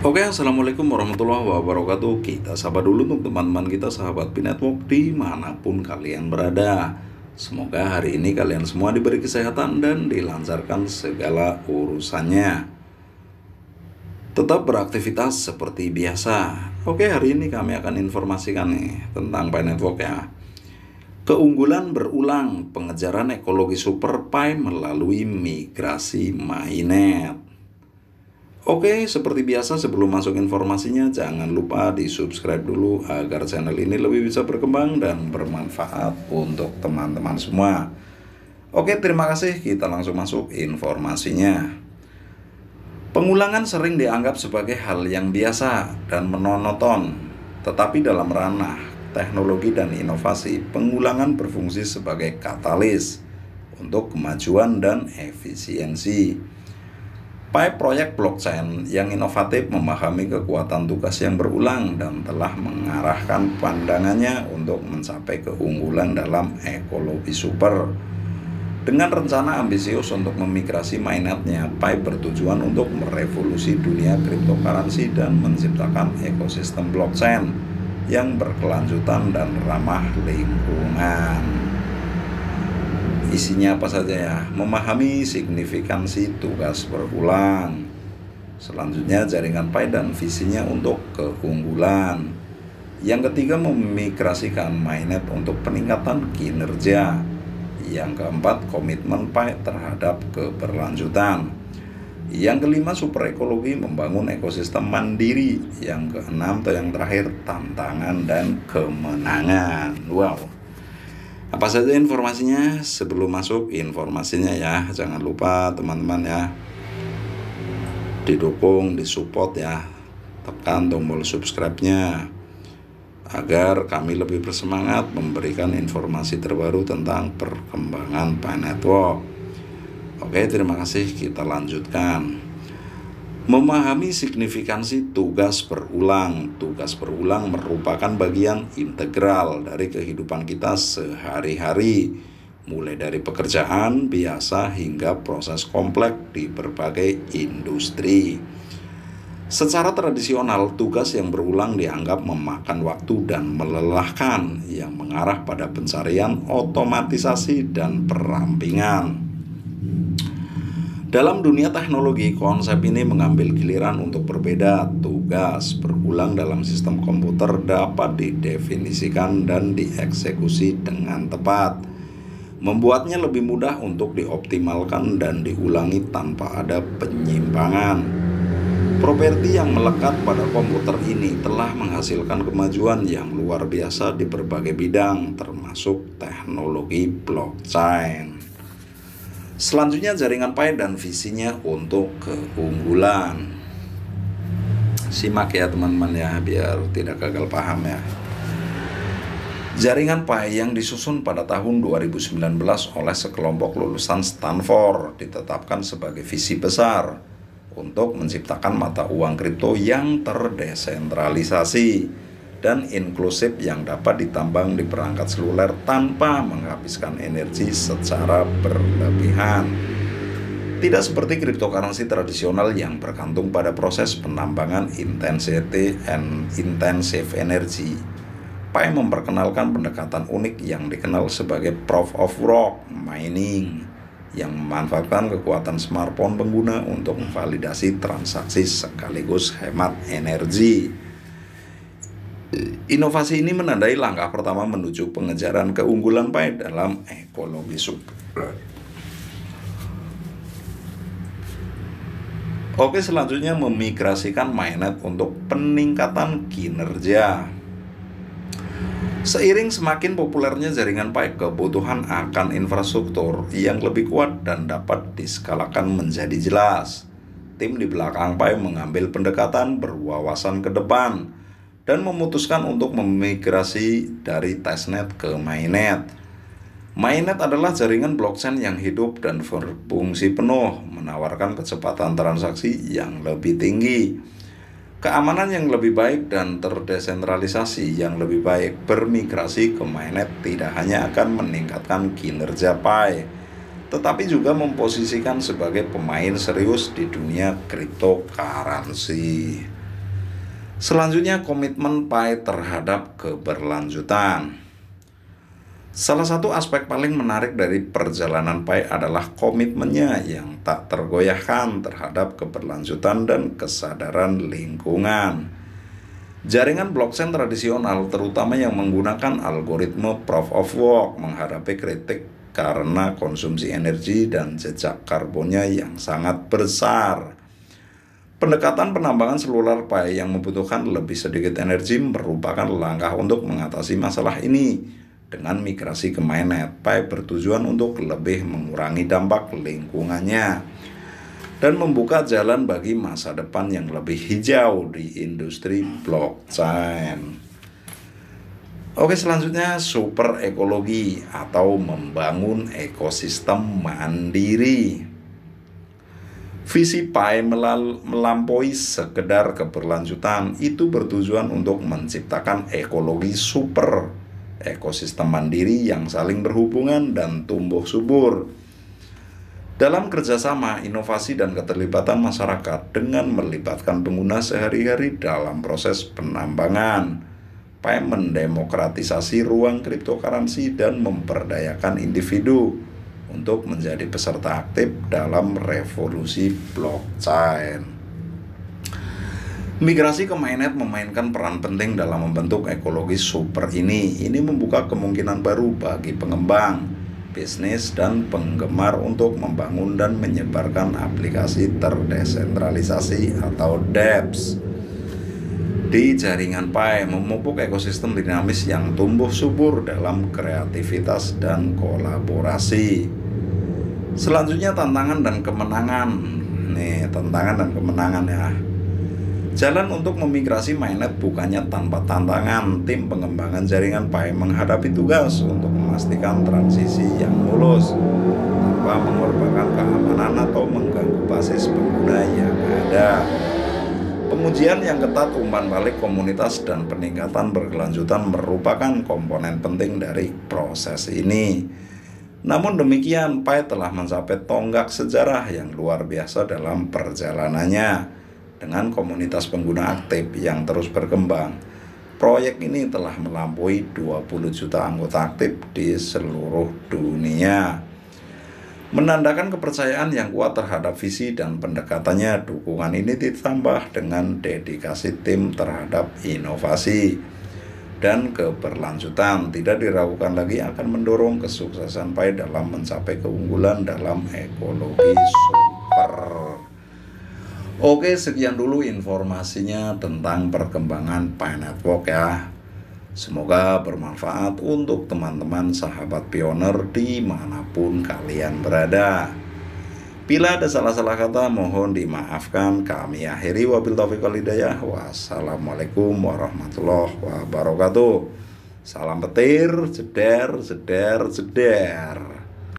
Oke, assalamualaikum warahmatullahi wabarakatuh. Kita sapa dulu untuk teman-teman kita sahabat Pinetwork dimanapun kalian berada. Semoga hari ini kalian semua diberi kesehatan dan dilancarkan segala urusannya. Tetap beraktivitas seperti biasa. Oke, hari ini kami akan informasikan nih tentang Pinetwork ya. Keunggulan berulang pengejaran ekologi super Pi melalui migrasi mainnet. Oke, seperti biasa sebelum masuk informasinya, jangan lupa di-subscribe dulu agar channel ini lebih bisa berkembang dan bermanfaat untuk teman-teman semua. Oke, terima kasih. Kita langsung masuk informasinya. Pengulangan sering dianggap sebagai hal yang biasa dan monoton, tetapi dalam ranah teknologi dan inovasi, pengulangan berfungsi sebagai katalis untuk kemajuan dan efisiensi. Proyek blockchain yang inovatif memahami kekuatan tugas yang berulang dan telah mengarahkan pandangannya untuk mencapai keunggulan dalam ekologi super. Dengan rencana ambisius untuk memigrasi mainnetnya, Pi bertujuan untuk merevolusi dunia cryptocurrency dan menciptakan ekosistem blockchain yang berkelanjutan dan ramah lingkungan. Isinya apa saja ya? Memahami signifikansi tugas berulang. Selanjutnya jaringan Pi dan visinya untuk keunggulan. Yang ketiga, memigrasikan mainnet untuk peningkatan kinerja. Yang keempat, komitmen Pi terhadap keberlanjutan. Yang kelima, super ekologi membangun ekosistem mandiri. Yang keenam atau yang terakhir, tantangan dan kemenangan. Wow. Apa saja informasinya? Sebelum masuk informasinya ya, jangan lupa teman-teman ya, didukung, disupport ya, tekan tombol subscribe-nya agar kami lebih bersemangat memberikan informasi terbaru tentang perkembangan Pinetwork. Oke, terima kasih. Kita lanjutkan. Memahami signifikansi tugas berulang. Tugas berulang merupakan bagian integral dari kehidupan kita sehari-hari, mulai dari pekerjaan biasa hingga proses kompleks di berbagai industri. Secara tradisional, tugas yang berulang dianggap memakan waktu dan melelahkan, yang mengarah pada pencarian otomatisasi dan perampingan. Dalam dunia teknologi, konsep ini mengambil giliran untuk berbeda. Tugas berulang dalam sistem komputer dapat didefinisikan dan dieksekusi dengan tepat, membuatnya lebih mudah untuk dioptimalkan dan diulangi tanpa ada penyimpangan. Properti yang melekat pada komputer ini telah menghasilkan kemajuan yang luar biasa di berbagai bidang, termasuk teknologi blockchain. Selanjutnya jaringan Pi dan visinya untuk keunggulan. Simak ya teman-teman ya, biar tidak gagal paham ya. Jaringan Pi yang disusun pada tahun 2019 oleh sekelompok lulusan Stanford ditetapkan sebagai visi besar untuk menciptakan mata uang kripto yang terdesentralisasi dan inklusif yang dapat ditambang di perangkat seluler tanpa menghabiskan energi secara berlebihan. Tidak seperti cryptocurrency tradisional yang bergantung pada proses penambangan intensive energy. Pi memperkenalkan pendekatan unik yang dikenal sebagai proof of work mining, yang memanfaatkan kekuatan smartphone pengguna untuk memvalidasi transaksi sekaligus hemat energi. Inovasi ini menandai langkah pertama menuju pengejaran keunggulan Pi dalam ekologi super. Oke, selanjutnya memigrasikan mainnet untuk peningkatan kinerja. Seiring semakin populernya jaringan Pi, kebutuhan akan infrastruktur yang lebih kuat dan dapat diskalakan menjadi jelas. Tim di belakang Pi mengambil pendekatan berwawasan ke depan dan memutuskan untuk memigrasi dari testnet ke mainnet. Mainnet adalah jaringan blockchain yang hidup dan berfungsi penuh, menawarkan kecepatan transaksi yang lebih tinggi, keamanan yang lebih baik, dan terdesentralisasi yang lebih baik. Bermigrasi ke mainnet tidak hanya akan meningkatkan kinerja Pi, tetapi juga memposisikan sebagai pemain serius di dunia cryptocurrency. Selanjutnya, komitmen PAI terhadap keberlanjutan. Salah satu aspek paling menarik dari perjalanan PAI adalah komitmennya yang tak tergoyahkan terhadap keberlanjutan dan kesadaran lingkungan. Jaringan blockchain tradisional, terutama yang menggunakan algoritma Proof of Work, menghadapi kritik karena konsumsi energi dan jejak karbonnya yang sangat besar. Pendekatan penambangan seluler PAI yang membutuhkan lebih sedikit energi merupakan langkah untuk mengatasi masalah ini. Dengan migrasi ke mainnet, PAI bertujuan untuk lebih mengurangi dampak lingkungannya dan membuka jalan bagi masa depan yang lebih hijau di industri blockchain. Oke, selanjutnya super ekologi atau membangun ekosistem mandiri. Visi PAI melampaui sekedar keberlanjutan, itu bertujuan untuk menciptakan ekologi super, ekosistem mandiri yang saling berhubungan dan tumbuh subur. Dalam kerjasama, inovasi, dan keterlibatan masyarakat dengan melibatkan pengguna sehari-hari dalam proses penambangan, PAI mendemokratisasi ruang cryptocurrency dan memberdayakan individu untuk menjadi peserta aktif dalam revolusi blockchain. Migrasi ke mainnet memainkan peran penting dalam membentuk ekologi super ini. Ini membuka kemungkinan baru bagi pengembang, bisnis, dan penggemar untuk membangun dan menyebarkan aplikasi terdesentralisasi atau dApps di jaringan PAI, memupuk ekosistem dinamis yang tumbuh subur dalam kreativitas dan kolaborasi. Selanjutnya, tantangan dan kemenangan. Tantangan dan kemenangan ya. Jalan untuk memigrasi mainnet bukannya tanpa tantangan. Tim pengembangan jaringan PAI menghadapi tugas untuk memastikan transisi yang mulus tanpa mengorbankan keamanan atau mengganggu basis pengguna yang ada. Pengujian yang ketat, umpan balik komunitas, dan peningkatan berkelanjutan merupakan komponen penting dari proses ini. Namun demikian, PAI telah mencapai tonggak sejarah yang luar biasa dalam perjalanannya. Dengan komunitas pengguna aktif yang terus berkembang, proyek ini telah melampaui 20 juta anggota aktif di seluruh dunia, menandakan kepercayaan yang kuat terhadap visi dan pendekatannya. Dukungan ini ditambah dengan dedikasi tim terhadap inovasi dan keberlanjutan tidak diragukan lagi akan mendorong kesuksesan PAI dalam mencapai keunggulan dalam ekologi super. Oke, sekian dulu informasinya tentang perkembangan PAI Network ya. Semoga bermanfaat untuk teman-teman sahabat pioner dimanapun kalian berada. Bila ada salah-salah kata, mohon dimaafkan. Kami akhiri, wabil taufiq wal hidayah. Wassalamualaikum warahmatullahi wabarakatuh. Salam petir, jeder, jeder, jeder.